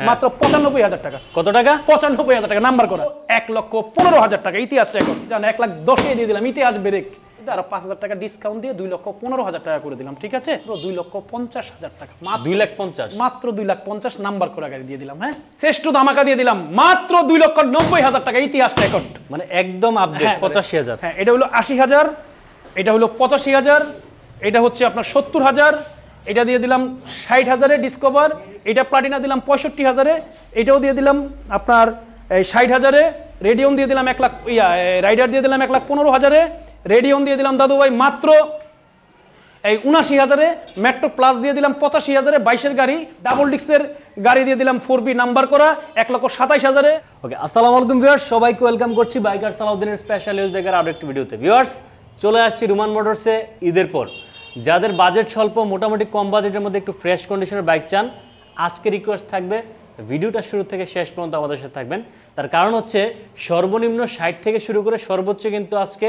মাত্র ৯৫,০০০ টাকা। কত টাকা? ৯৫,০০০ টাকা নাম্বার করা। ১,১৫,০০০ টাকা ইতিহাস রেকর্ড। জান ১,১০,০০০ দিয়ে দিলাম ইতিহাস ব্রেক। আর ৫,০০০ টাকা ডিসকাউন্ট দিয়ে ২,১৫,০০০ টাকা করে দিলাম, ঠিক আছে? ২,৫০,০০০ টাকা মাত্র ২,৫০,০০০ মাত্র ২,৫০,০০০ নাম্বার করা গাড়ি দিয়ে দিলাম। হ্যাঁ, শ্রেষ্ঠ ধামাকা দিয়ে দিলাম মাত্র ২,৯০,০০০ টাকা ইতিহাস রেকর্ড। মানে একদম আপডেট ৮৫,০০০। হ্যাঁ, এটা হলো ৮০,০০০, এটা হলো ৮৫,০০০, এটা হচ্ছে আপনার ৭০,০০০, এটা দিয়ে দিলাম ৬০,০০০-এ ডিসকভার, এটা প্লাটিনা দিলাম ৬৫,০০০-এ, এটাও দিয়ে দিলাম আপনার ৬০,০০০-এ, রেডিয়ন দিয়ে দিলাম ১,০০,০০০, রাইডার দিয়ে দিলাম ১,১৫,০০০-এ, রেডিয়ন দিয়ে দিলাম দাদু ভাই মাত্র ৭৯,০০০-এ, মেট্রো প্লাস দিয়ে দিলাম ৮৫,০০০-এ, ২২-এর গাড়ি, ডাবল ডিস্কের গাড়ি দিয়ে দিলাম 4B নাম্বার করা ১,২৭,০০০-এ। ওকে, আসসালামু আলাইকুম ভিউয়ার্স, সবাইকে ওয়েলকাম করছি বাইকার সালাউদ্দিনের স্পেশাল ইউজ বাইকার আরো একটি ভিডিওতে। ভিউয়ার্স, চলে আসছি রোমান মোটরসে ঈদের পর। যাদের বাজেট স্বল্প, মোটামুটি কম বাজেটের মধ্যে একটু ফ্রেশ কন্ডিশনের বাইক চান, আজকে রিকোয়েস্ট থাকবে ভিডিওটা শুরু থেকে শেষ পর্যন্ত আমাদের সাথে থাকবেন। তার কারণ হচ্ছে সর্বনিম্ন ৬০ থেকে শুরু করে সর্বোচ্চ কিন্তু আজকে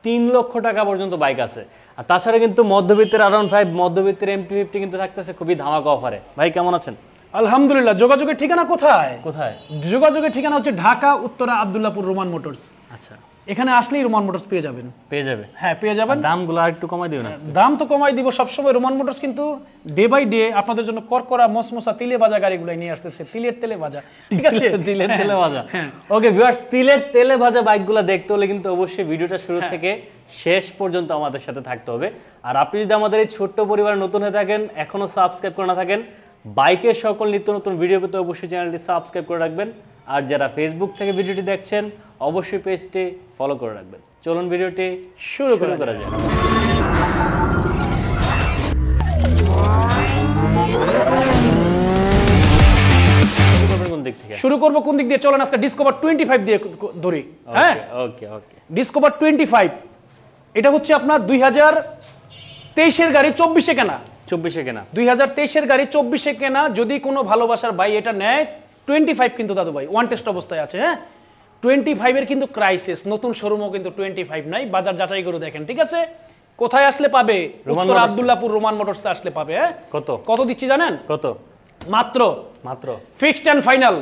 ৩ লক্ষ টাকা পর্যন্ত বাইক আছে। আর তাছাড়া কিন্তু মধ্যবিত্তের R15, মধ্যবিত্তের MT-50 কিন্তু থাকতেছে খুবই ধামাকা অফারে। ভাই কেমন আছেন? আলহামদুলিল্লাহ। যোগাযোগের ঠিকানা কোথায়? কোথায়? যোগাযোগের ঠিকানা হচ্ছে ঢাকা উত্তরা আব্দুল্লাহপুর রোমান মোটরস। আচ্ছা, এখানে আসলেই রোমান মোটরস পেয়ে যাবেন। পেয়ে যাবে? হ্যাঁ, পেয়ে যাবেন। দামগুলো আর একটু কমাই দিও না। দাম তো কমাই দিব সবসময়। রোমান মোটরস কিন্তু ডে বাই ডে আপনাদের জন্য করকরা মসমসা তিলে ভাজা গাড়িগুলো নিয়ে আসতেছে। তিলের তেলে ভাজা, ঠিক আছে? তিলের তেলে ভাজা। ওকে ভিউয়ার্স, তিলের তেলে ভাজা বাইকগুলো দেখতে হলে কিন্তু অবশ্যই ভিডিওটা শুরু থেকে শেষ পর্যন্ত আমাদের সাথে থাকতে হবে। আর আপনি যদি আমাদের এই ছোট্ট পরিবারে নতুন হয়ে থাকেন, এখনো সাবস্ক্রাইব করে না থাকেন, বাইকের সকল নিত্য নতুন ভিডিও পেতে অবশ্যই চ্যানেলটি সাবস্ক্রাইব করে রাখবেন। আর যারা ফেসবুক থেকে ভিডিওটি দেখছেন, অবশ্যই পেজটি ফলো করে রাখবেন। চলুন ভিডিওটি শুরু করা যাক। শুরু করব কোন দিক দিয়ে? চলেন আজকে ডিসকভার 25 দিয়ে ধরি। হ্যাঁ, ওকে ওকে। ডিসকভার 25 এটা হচ্ছে আপনার 2023-এর গাড়ি, 24-এ কেনা। 24-এ কেনা, 2023-এর গাড়ি, 24-এ কেনা। যদি কোনো ভালোবাসার ভাই এটা নেয়, 25 কিন্তু দাদু ভাই ওয়ান টেস্ট অবস্থায় আছে। হ্যাঁ, 25-এর কিন্তু ক্রাইসিস, নতুন শোরুমও কিন্তু 25 নাই। বাজার যাচাই করে দেখেন, ঠিক আছে? কোথায় আসলে পাবে? উত্তর আব্দুল্লাহপুর রোমান মোটরসে আসলে পাবে। হ্যাঁ, কত দিচ্ছি জানেন? কত? মাত্র ফিক্সড এন্ড ফাইনাল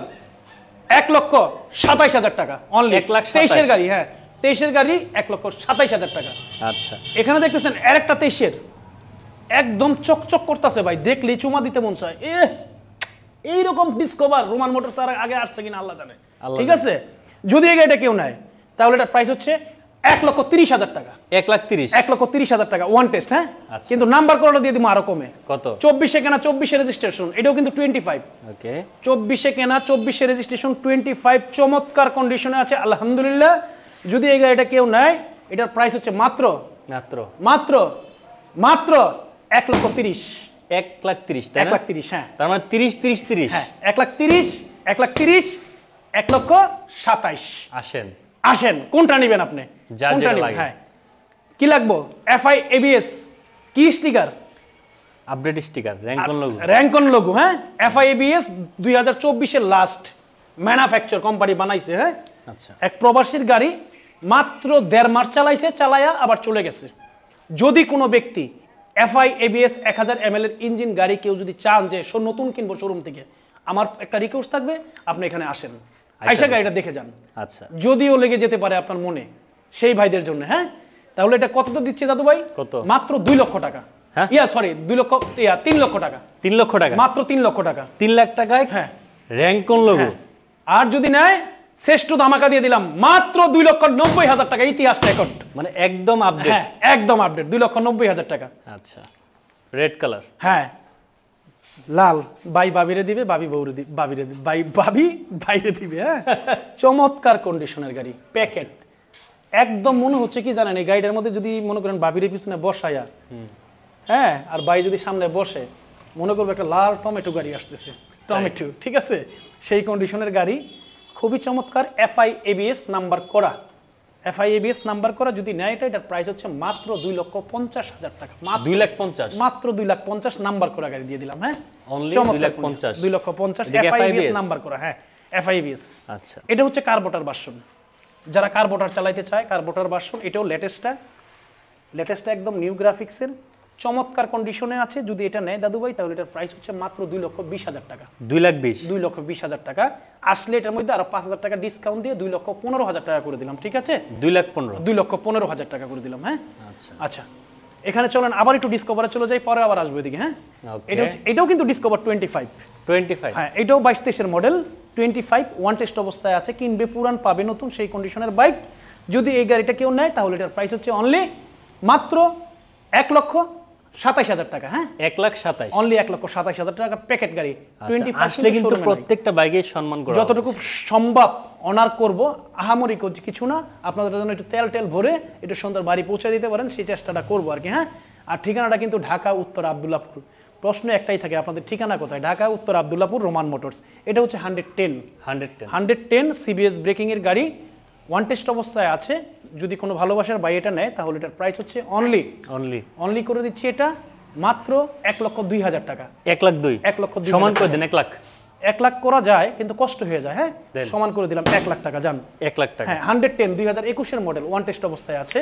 ১,২৭,০০০ টাকা অনলি। 23-এর গাড়ি। হ্যাঁ, 23-এর গাড়ি ১,২৭,০০০ টাকা। আচ্ছা, এখানে দেখতেছেন আরেকটা 23-এর একদম চকচক করতেছে ভাই, দেখলেই চুমা দিতে মন চায়। এইরকম ডিসকভার রোমান মোটরস আর আগে আসছে কিনা আল্লাহ জানে, ঠিক আছে? যদি এই গাড়িটা কেউ নেয় তাহলে এটার প্রাইস হচ্ছে ১,৩০,০০০ টাকা। ১,৩০,০০০ টাকা ওয়ান টেস্ট। হ্যাঁ, কিন্তু নাম্বার করাটা দিয়ে দিব আরো কমে। কত? 24-এ কেনা, 24-এ রেজিস্ট্রেশন, এটাও কিন্তু 25। ওকে, 24-এ কেনা, 24-এ রেজিস্ট্রেশন, 25 চমৎকার কন্ডিশনে আছে আলহামদুলিল্লাহ। যদি এই গাড়িটা কেউ নেয়, এটার প্রাইস হচ্ছে মাত্র মাত্র মাত্র মাত্র ১,৩০,০০০। ১,৩০,০০০, ১,৩০,০০০। হ্যাঁ, তার মানে ৩০। হ্যাঁ, ১,৩০,০০০, ১,৩০,০০০, ১,২৭,০০০। আসেন কোনটা নেবেন আপনি? কোনটা নেবেন? হ্যাঁ, কি লাগবে? FI ABS, কি স্টিকার? আপডেট স্টিকার, র‍্যাঙ্কন লোগো। হ্যাঁ, FI ABS 2024-এর লাস্ট ম্যানুফ্যাকচার কোম্পানি বানাইছে। হ্যাঁ, আচ্ছা, এক প্রবাসীর গাড়ি, মাত্র ১.৫ মাস চালাইছে, চালায়া আবার চলে গেছে। যদি কোনো ব্যক্তি FI ABS 1000 ml এর ইঞ্জিন গাড়ি কেউ যদি চান যে নতুন কিনবো শোরুম থেকে, আমার একটা রিকোয়েস্ট থাকবে, আপনি এখানে আসেন, আইসা গাড়িটা দেখে যান। আচ্ছা, যদিও লেগে যেতে পারে আপনার মনে, সেই ভাইদের জন্য। হ্যাঁ, তাহলে এটা কতটা দিচ্ছে দাদু ভাই? কত? মাত্র 2 লক্ষ টাকা। হ্যাঁ, 3 লক্ষ টাকা। 3 লক্ষ টাকা, মাত্র 3 লক্ষ টাকা। 3 লাখ টাকায়। হ্যাঁ, র‍্যাঙ্কন লোগো। আর যদি নেয়, শ্রেষ্ঠ ধামাকা দিয়ে দিলাম মাত্র 2,90,০০০ টাকা ইতিহাস রেকর্ড। মানে একদম আপডেট। হ্যাঁ, একদম আপডেট, 2,90,০০০ টাকা। আচ্ছা, রেড কালার। হ্যাঁ, লাল। ভাই বাবিরে দিবে, বাবি বউরে দিবে, বাবিরে দিবে, বাবি বাইরে দিবে। হ্যাঁ, চমৎকার কন্ডিশনের গাড়ি, প্যাকেট একদম। মনে হচ্ছে কি জানেন, এই গাড়িটার মধ্যে যদি মনে করেন বাবিরে পিছনে বসায়া, হ্যাঁ, আর ভাই যদি সামনে বসে, মনে করবে একটা লাল টমেটো গাড়ি আসতেছে, টমেটো, ঠিক আছে? সেই কন্ডিশনের গাড়ি, খুবই চমৎকার। FI ABS নাম্বার করা, FI ABS নাম্বার করা যদি নেয়, এটার প্রাইস হচ্ছে মাত্র 2,50,০০০ টাকা। 2,50,০০০, মাত্র 2,50,০০০ নাম্বার করা গাড়ি দিয়ে দিলাম। হ্যাঁ, অনলি 2,50,০০০ FI ABS নাম্বার করা। হ্যাঁ, FI ABS। আচ্ছা, এটা হচ্ছে কার্বোটার ভার্সন। যারা কার্বোটার চালাইতে চায়, কার্বোটার ভার্সন, এটাও লেটেস্টটা একদম নিউ গ্রাফিক্সের চমৎকার কন্ডিশনে আছে, যদি এটা নেয় দাদু ভাই তাহলে এটার প্রাইস হচ্ছে মাত্র 2,20,000 টাকা। 2,20,000 2,20,000 টাকা। আসলে এটার মধ্যে আরো 5,000 টাকা ডিসকাউন্ট দিয়ে 2,15,000 টাকা করে দিলাম, ঠিক আছে? 2,15,000 টাকা করে দিলাম। হ্যাঁ আচ্ছা, এখানে চলেন আবার একটু ডিসকভারে চলে যাই, পরে আবার আসবো এদিকে। হ্যাঁ এটাও কিন্তু ডিসকভার 25। হ্যাঁ এটাও 22-23 মডেল 25, ওয়ান টেস্ট অবস্থায় আছে, কিনবে পুরান পাবে নতুন, সেই কন্ডিশনের বাইক। যদি এই গাড়িটা কেউ নেয় তাহলে এটার প্রাইস হচ্ছে অনলি মাত্র 1,27,000 টাকা। হ্যাঁ 1,27,000 অনলি 1,27,000 টাকা প্যাকেট গাড়ি। 25 আসলে কিন্তু প্রত্যেকটা বাইকে সম্মান করা যতটুকু সম্ভব অনার করব, আহামরি কিছু না, আপনাদের জন্য একটু তেল ভরে একটু সুন্দর বাড়ি পৌঁছে দিতে পারেন সেই চেষ্টাটা করবো আর কি। হ্যাঁ আর ঠিকানাটা কিন্তু ঢাকা উত্তর আব্দুল্লাহপুর। প্রশ্ন একটাই থাকে, আপনাদের ঠিকানা কোথায়? ঢাকা উত্তর আব্দুল্লাহপুর, রোমান মোটরস। এটা হচ্ছে 110 সিবিএস ব্রেকিং এর গাড়ি, ওয়ান টেস্ট অবস্থায় আছে। যদি কোনো ভালোবাসার ভাই এটা নেয় তাহলে এটার প্রাইস হচ্ছে অনলি করে দিচ্ছি এটা মাত্র 1,02,000 টাকা। 1,02,000 সমান করে দেন। 1 লাখ করা যায় কিন্তু কষ্ট হয়ে যায়। হ্যাঁ সমান করে দিলাম 1 লাখ টাকা। যান 1 লাখ টাকা। হ্যাঁ 110 2021 এর মডেল, ওয়ান টেস্ট অবস্থায় আছে।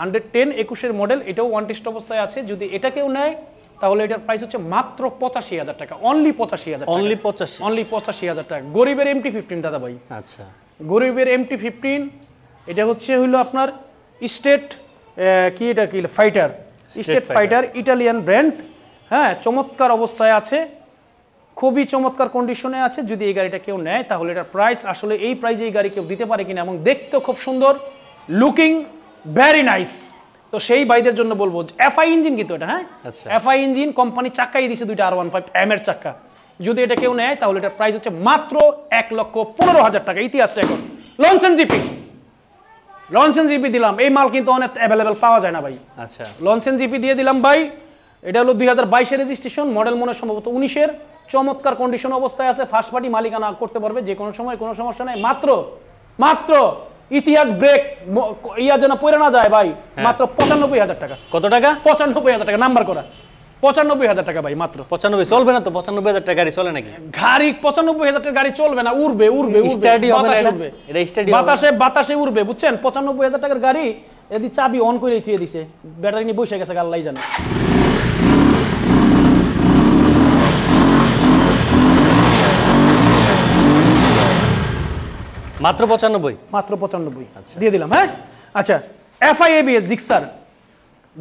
110 21 এর মডেল, এটাও ওয়ান টেস্ট অবস্থায় আছে। যদি এটা কেউ নেয় তাহলে এটার প্রাইস হচ্ছে মাত্র 85,000 টাকা। অনলি 85,000 টাকা। গরিবের MT-15 দাদা ভাই। আচ্ছা গরিবের MT-15, এটা হলো আপনার স্টেট ফাইটার ইটালিয়ান ব্র্যান্ড। হ্যাঁ চমৎকার অবস্থায় আছে, খুবই চমৎকার কন্ডিশনে আছে। যদি এই গাড়িটা কেউ নেয় তাহলে এটার প্রাইস আসলে এই প্রাইজে এই গাড়ি কেউ দিতে পারে কিনা, এবং দেখতেও খুব সুন্দর, লুকিং ভেরি নাইস। তো সেই ভাইদের জন্য বলবো, এফআই ইঞ্জিন কিন্তু এটা। হ্যাঁ এফআই ইঞ্জিন, কোম্পানি চাক্কাই দিছে 2টা R15M এর চাক্কা। যদি এটা কেউ নেয় তাহলে এটার প্রাইস হচ্ছে মাত্র 1,15,000 টাকা। ইতিহাস রেকর্ড। লনসেন জিপি দিলাম, এই মাল কিন্তু অনেক অ্যাভেলেবেল পাওয়া যায় না ভাই। আচ্ছা লনসেন জিপি দিয়ে দিলাম ভাই। এটা হলো 2022 এর রেজিস্ট্রেশন, মডেল মনে সম্ভবত 19 এর। চমৎকার কন্ডিশন অবস্থায় আছে, ফার্স্ট পার্টি, মালিকানা করতে পারবে যে কোনো সময়, কোনো সমস্যা নাই। মাত্র ইতিহাস ব্রেক যেন পড়ে না যায় ভাই, মাত্র 95,000 টাকা। কত টাকা? 95,000 টাকা, নাম্বার করা 95,000 টাকা ভাই। মাত্র 95 চলবে না তো? 95,000 টাকা গাড়ি চলে নাকি? গাড়ি 95,000 টাকা গাড়ি চলবে না, উড়বে স্টাডি হবে না এটা, স্টাডি বাতাসে উড়বে, বুঝছেন? 95,000 টাকার গাড়ি যদি চাবি অন করে থুয়ে দিছে, ব্যাটারি নিয়ে বসে গেছে, আল্লাহই জানে। মাত্র 95 দিয়ে দিলাম। হ্যাঁ আচ্ছা, FI ABS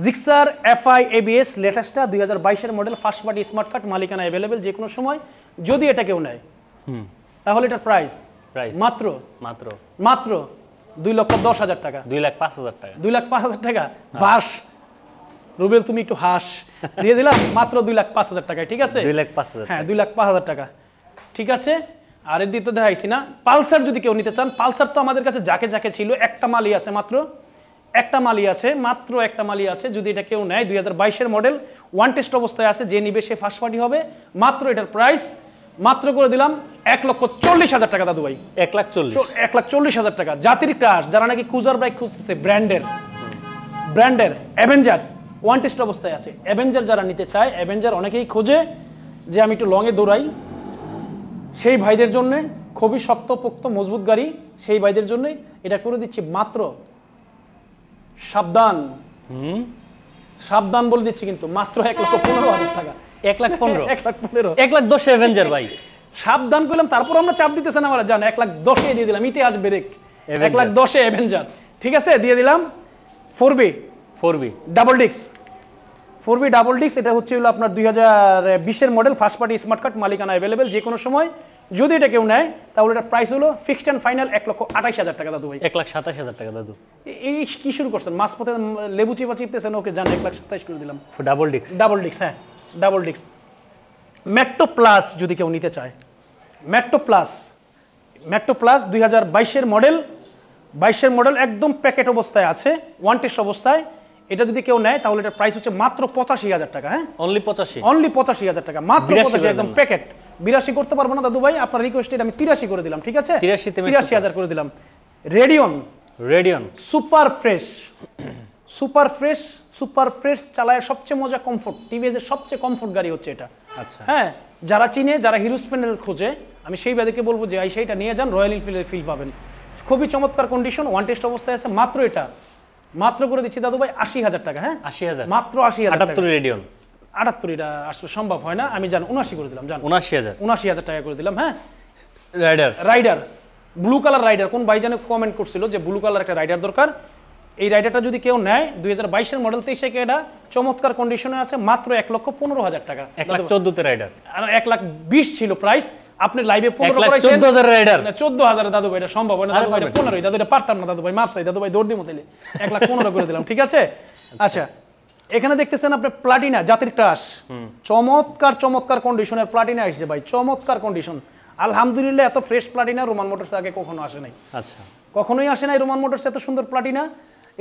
Gixxer FI ABS লেটেস্টটা 2022 এর model, first party, smart card, মালিকানা অ্যাভেলেবেল যে কোনো সময়। যদি এটা কেউ নেয় তাহলে এটার প্রাইস মাত্র 2,10,000 টাকা। 2,05,000 টাকা। বাস রুবেল, তুমি একটু হাস, দিয়ে দিলাম মাত্র 2,05,000 টাকায়। ঠিক আছে 2,05,000। হ্যাঁ 2,05,000 টাকা। ঠিক আছে, আর এর দিতে দেখাইছি না। পালসার যদি কেউ নিতে চান, পালসার তো আমাদের কাছে যাকে ছিল, একটা মালই আছে, মাত্র একটা মালই আছে। যদি এটা কেউ নেয়, 2022 এর মডেল, ওয়ান টেস্ট অবস্থায় আছে, যে নিবে সে ফার্স্ট পার্টি হবে। মাত্র এটার প্রাইস মাত্র করে দিলাম 1,40,000 টাকা দাদু ভাই। 1,40,000 টাকা। জাতির ক্রাশ, যারা নাকি ক্রুজার বাইক খুঁজতেছে, ব্র্যান্ডের অ্যাভেঞ্জার, ওয়ান টেস্ট অবস্থায় আছে। অ্যাভেঞ্জার যারা নিতে চায়, অ্যাভেঞ্জার অনেকেই খোঁজে যে আমি একটু লংয়ে দৌড়াই, সেই ভাইদের জন্য খুবই শক্তপোক্ত মজবুত গাড়ি, সেই ভাইদের জন্য এটা করে দিচ্ছি মাত্র, সাবধান বলে দিচ্ছি কিন্তু, মাত্র 1,15,000 টাকা। 1,15,000 1,10,000 অ্যাভেঞ্জার ভাই। সাবধান করলাম, তারপর আমরা চাপ দিতেছেন আমরা, জান 1,10,000 দিয়ে দিলাম। ইতিহাস ব্রেক 1,10,000 অ্যাভেঞ্জার। ঠিক আছে, দিয়ে দিলাম 4B ডাবল ডিক্স। এটা হচ্ছে আপনার 2020 এর model, first party, smart card, মালিকানা অ্যাভেলেবেল যে কোনো সময়। যদি এটা কেউ নেয় তাহলে এটার প্রাইস হলো ফিক্সড অ্যান্ড ফাইনাল 1,28,000 টাকা দাদু ভাই। 1,27,000 টাকা দাদু। এই কি শুরু করছেন? মাঝপথে লেবু চিপা চিপতেছেন, ওকে জান 1,27,000 করে দিলাম। ডাবল ডিক্স। হ্যাঁ ডাবল ডিক্স। মেট্রো প্লাস যদি কেউ নিতে চায়, মেট্রো প্লাস 2022 এর মডেল, একদম প্যাকেট অবস্থায় আছে, ওয়ান টেস্ট অবস্থায়। এটা যদি কেউ নেয় তাহলে এটার প্রাইস হচ্ছে মাত্র 85,000 টাকা। হ্যাঁ অনলি 85,000 টাকা, মাত্র 85, একদম প্যাকেট। 82 করতে পারবো না দাদু ভাই, আপনার রিকোয়েস্টে আমি 83 করে দিলাম। ঠিক আছে 83,000 করে দিলাম। রেডিয়ন সুপার ফ্রেশ চালায়, সবচেয়ে মজা, কমফোর্ট, টিভিএস এর সবচেয়ে কমফোর্ট গাড়ি হচ্ছে এটা। আচ্ছা হ্যাঁ, যারা চিনে, যারা হিরো স্প্যান্ডেল খোঁজে, আমি সেই ভাইদেরকে বলবো যে সেইটা নিয়ে যান, রয়্যাল এনফিল্ডের ফিল পাবেন। খুবই চমৎকার কন্ডিশন, ওয়ান টেস্ট অবস্থায় আছে। মাত্র এটা মাত্র করে দিচ্ছি দাদু ভাই 80,000 টাকা। হ্যাঁ 80,000 মাত্র 80,000 টাকা। 78 রেডিয়ন 78 এটা আসলে সম্ভব হয় না, আমি জানি 79 করে দিলাম, জান 79,000 টাকা করে দিলাম। হ্যাঁ রাইডার ব্লু কালার রাইডার, কোন ভাই জানে কমেন্ট করছিল যে ব্লু কালার একটা রাইডার দরকার। এই রাইডারটা যদি কেউ নেয় 2022 মডেল 23 কে, এটা চমৎকার কন্ডিশনে আছে, মাত্র 1,15,000 টাকা। 1,14,000 তে রাইডার, আর 1,20,000 ছিল প্রাইস, আপনি লাইভে 15 করাইছেন 1,14,000 রাইডার, 14,000 দাদু ভাই, এটা সম্ভব হয় না দাদু ভাই, এটা 15, দাদু এটা পারতাম না দাদু ভাই, মাফ চাই দাদু ভাই, দৌড় দিমো তাইলে 1,15,000 করে দিলাম, ঠিক আছে। আচ্ছা এখানে দেখতেছেন আপনি প্লাটিনা জাতির ক্রাশ, চমৎকার কন্ডিশনের প্লাটিনা আসছে ভাই, চমৎকার কন্ডিশন আলহামদুলিল্লাহ। এত ফ্রেশ প্লাটিনা রোমান মোটরস আগে কখনো আসে নাই। আচ্ছা কখনোই আসে নাই রোমান মোটরস এত সুন্দর প্লাটিনা।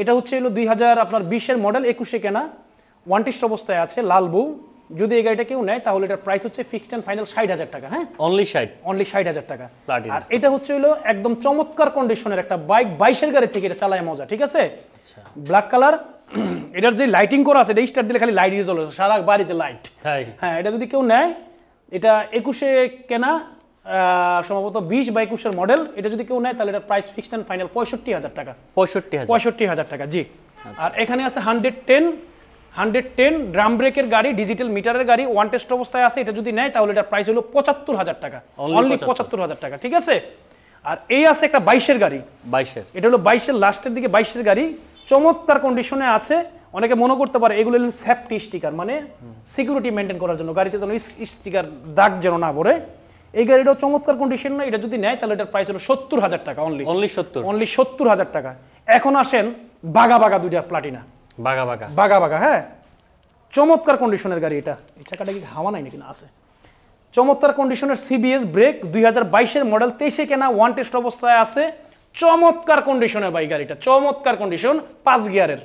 এটা হচ্ছে হলো 2020 মডেল, 21 কেনা, ওয়ান টেস্ট অবস্থায় আছে, লাল বউ। যদি এই গাড়িটা কেউ নেয় তাহলে এটার প্রাইস হচ্ছে ফিক্সড এন্ড ফাইনাল 60,000 টাকা। হ্যাঁ অনলি 60,000 টাকা। প্লাটিনা। আর এটা হচ্ছে হলো একদম চমৎকার কন্ডিশনের একটা বাইক, 22 গাড়ি থেকে এটা চালায় মজা, ঠিক আছে। ব্ল্যাক কালার, এটার যে লাইটিং করা আছে, এটা স্টার্ট দিলে খালি লাইট জ্বলে, সারা বাড়িতে লাইট। হ্যাঁ এটা যদি কেউ নেয়, এটা 21 কেনা, সম্ভবত 20 বা 21 মডেল। এটা যদি কেউ নেয় তাহলে এটা প্রাইস ফিক্সড এন্ড ফাইনাল 65,000 টাকা। 65,000 টাকা, জি। আর এখানে আছে 110 ড্রাম ব্রেকের গাড়ি, ডিজিটাল মিটারের গাড়ি, ওয়ান টেস্ট অবস্থায় আছে। এটা যদি নেয় তাহলে এটার প্রাইস হলো 75,000 টাকা, অনলি 75,000 টাকা, ঠিক আছে। আর এই আছে একটা 22 গাড়ি, এটা হলো 22 লাস্টের দিকে 22 গাড়ি, চমৎকার কন্ডিশনে আছে। অনেকে মনে করতে পারে এগুলো হলো সেফটি স্টিকার, মানে সিকিউরিটি মেনটেন করার জন্য, গাড়িতে যেন স্টিকার দাগ যেন না পড়ে। এই গাড়িটাও চমৎকার কন্ডিশন না, এটা যদি নেয় তাহলে এটার প্রাইস হলো 70,000 টাকা, অনলি 70,000 টাকা। এখন আসেন বাগা দুইটা প্লাটিনা, বাগা, হ্যাঁ চমৎকার কন্ডিশনের গাড়ি। এটা এই চাকাটা কি হাওয়া নাই নাকি? না আছে। চমৎকার কন্ডিশনের সিবিএস ব্রেক, 2022 মডেল, 23 কেনা, ওয়ান টেস্ট অবস্থায় আছে, চমৎকার কন্ডিশনের বাইক গাড়িটা, চমৎকার কন্ডিশন, 5 গিয়ারের,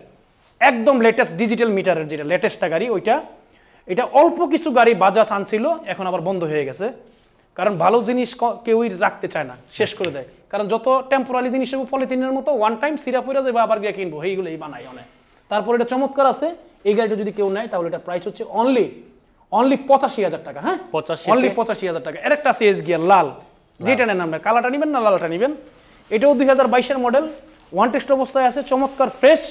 একদম লেটেস্ট ডিজিটাল মিটারের যেটা লেটেস্টটা গাড়ি ওইটা। এটা অল্প কিছু গাড়ি বাজাজ আনছিল, এখন আবার বন্ধ হয়ে গেছে, কারণ ভালো জিনিস কেউই রাখতে চায় না, শেষ করে দেয়। কারণ যত টেম্পোরারি জিনিস পলিথিনের মতো ওয়ান টাইম সিরা পড়ে যাবে, আবার গিয়ে কিনবো, এইগুলোই বানাই অনেক। তারপর এটা চমৎকার আছে, এই গাড়িটা যদি কেউ নেয় তাহলে এটা প্রাইস হচ্ছে অনলি 85,000 টাকা। হ্যাঁ অনলি 85,000 টাকা। এর একটা আছে এস গিয়ার লাল, যেটা নেন আপনার, কালারটা নেবেন না লালটা নেবেন। এটাও 2022 মডেল, ওয়ান টেস্ট অবস্থায় আছে, চমৎকার ফ্রেশ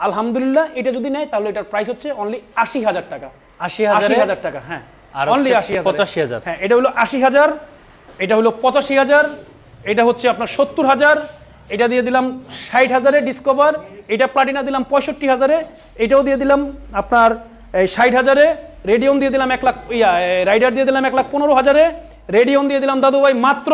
আলহামদুলিল্লাহ। এটা যদি নেয় তাহলে এটার প্রাইস হচ্ছে অনলি 80,000 টাকা। 80,000 টাকা, হ্যাঁ অনলি 80,000। হ্যাঁ এটা হলো 80,000, এটা হলো 85,000, এটা হচ্ছে আপনার 70,000, এটা দিয়ে দিলাম 60,000-এ ডিসকভার, এটা প্লাটিনা দিলাম 65,000-এ, এটাও দিয়ে দিলাম আপনার 60,000-এ, রেডিয়ন দিয়ে দিলাম 1 লাখ, রাইডার দিয়ে দিলাম 1,15,000-এ, রেডিয়ন দিয়ে দিলাম দাদু ভাই মাত্র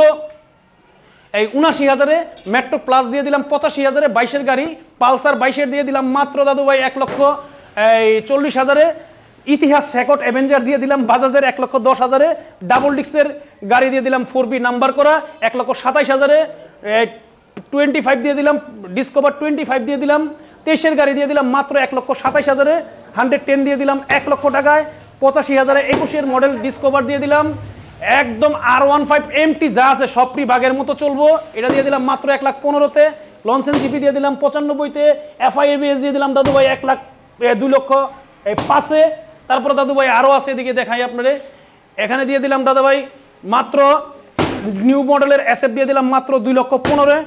এই 79,000-এ, মেট্রো প্লাস দিয়ে দিলাম 85,000-এ, 22 গাড়ি, পালসার 22 দিয়ে দিলাম মাত্র দাদু ভাই 1,40,000-এ, ইতিহাস রেকর্ড অ্যাভেঞ্জার দিয়ে দিলাম বাজাজের 1,10,000-এ, ডাবল ডিক্সের গাড়ি দিয়ে দিলাম 4B নাম্বার করা 1,27,000-এ, 25 দিয়ে দিলাম, ডিসকভার 25 দিয়ে দিলাম, 23 গাড়ি দিয়ে দিলাম মাত্র 1,27,000-এ, 110 দিয়ে দিলাম 1 লক্ষ টাকায়, 85,000-এ 21 মডেল ডিসকভার দিয়ে দিলাম একদম R15 MT যা আছে সবটি বাগের মতো চলবো, এটা দিয়ে দিলাম মাত্র 1,15,000-তে, লনসেন জিপি দিয়ে দিলাম 95-তে, FIABS দিয়ে দিলাম দাদু ভাই 2,05,000-এ। তারপরে দাদু ভাই আরও আছে, এদিকে দেখাই আপনারে, এখানে দিয়ে দিলাম দাদা ভাই মাত্র নিউ মডেলের SF দিয়ে দিলাম মাত্র 2,15,000-এ,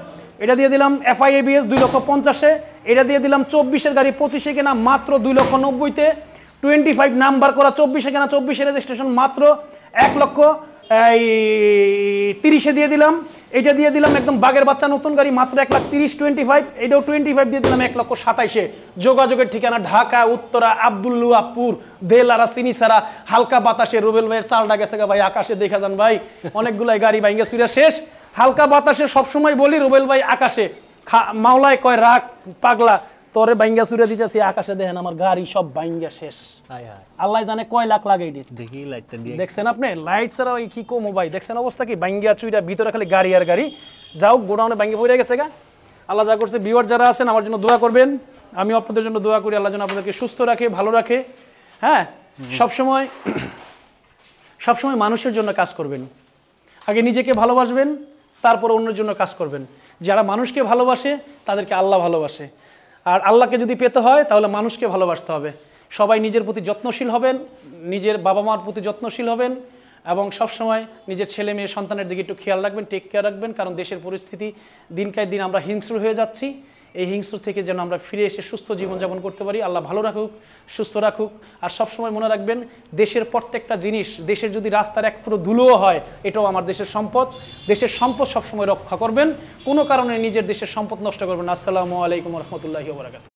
এটা দিয়ে দিলাম FIABS 2,50,000-এ, এটা দিয়ে দিলাম 24-এর গাড়ি 25-এ কেনা মাত্র 2,90,000-তে, 25 নাম্বার করা 24-এ কেনা 24-এর রেজিস্ট্রেশন মাত্র 1,30,000-এ দিয়ে দিলাম, এটা দিয়ে দিলাম একদম বাগের বাচ্চা নতুন গাড়ি মাত্র 1,30,000, 25, এটাও 25 দিয়ে দিলাম 1,27,000-এ। যোগাযোগের ঠিকানা ঢাকা উত্তরা আব্দুল্লাহপুর, দেলারা সিনিসারা, হালকা বাতাসে রুবেল ভাইয়ের চালটা গেছে ভাই আকাশে, দেখা যান ভাই অনেকগুলাই গাড়ি ভাইঙ্গা সুইরা শেষ, হালকা বাতাসে সবসময় বলি রুবেল ভাই আকাশে, মাওলায় কয় রাগ পাগলা তোরে বাইঙ্গা চুরে দিতেছি আকাশে, দেখেন আমার গাড়ি সব বাইঙ্গা শেষ, আল্লাহ জানে কয় লাখ লাগে। দেখি লাইটটা দিয়ে দেখছেন আপনি, লাইট ছাড়া ওই কি কমো ভাই, দেখছেন অবস্থা কি, বাইঙ্গা চুইরা ভিতরে খালি গাড়ি আর গাড়ি, যাও গোডাউনে বাইঙ্গা পড়ে গেছে গা। আল্লাহ যা করছে, ভিউয়ার যারা আছেন আমার জন্য দোয়া করবেন, আমি আপনাদের জন্য দোয়া করি, আল্লাহ যেন আপনাদেরকে সুস্থ রাখে, ভালো রাখে। হ্যাঁ সবসময় মানুষের জন্য কাজ করবেন, আগে নিজেকে ভালোবাসবেন, তারপর অন্যের জন্য কাজ করবেন। যারা মানুষকে ভালোবাসে তাদেরকে আল্লাহ ভালোবাসে, আর আল্লাহকে যদি পেতে হয় তাহলে মানুষকে ভালোবাসতে হবে। সবাই নিজের প্রতি যত্নশীল হবেন, নিজের বাবা মার প্রতি যত্নশীল হবেন, এবং সবসময় নিজের ছেলে মেয়ে সন্তানের দিকে একটু খেয়াল রাখবেন, টেক কেয়ার রাখবেন, কারণ দেশের পরিস্থিতি দিনকায় দিন আমরা হিংস্র হয়ে যাচ্ছি। এই হিংস্র থেকে যেন আমরা ফিরে এসে সুস্থ জীবনযাপন করতে পারি। আল্লাহ ভালো রাখুক, সুস্থ রাখুক। আর সবসময় মনে রাখবেন, দেশের প্রত্যেকটা জিনিস, দেশের যদি রাস্তার এক ফুটো ধুলোও হয়, এটাও আমার দেশের সম্পদ। দেশের সম্পদ সবসময় রক্ষা করবেন, কোনো কারণে নিজের দেশের সম্পদ নষ্ট করবেন না। আসসালামু আলাইকুম রহমতুল্লাহি ওয়া বারাকাতুহু।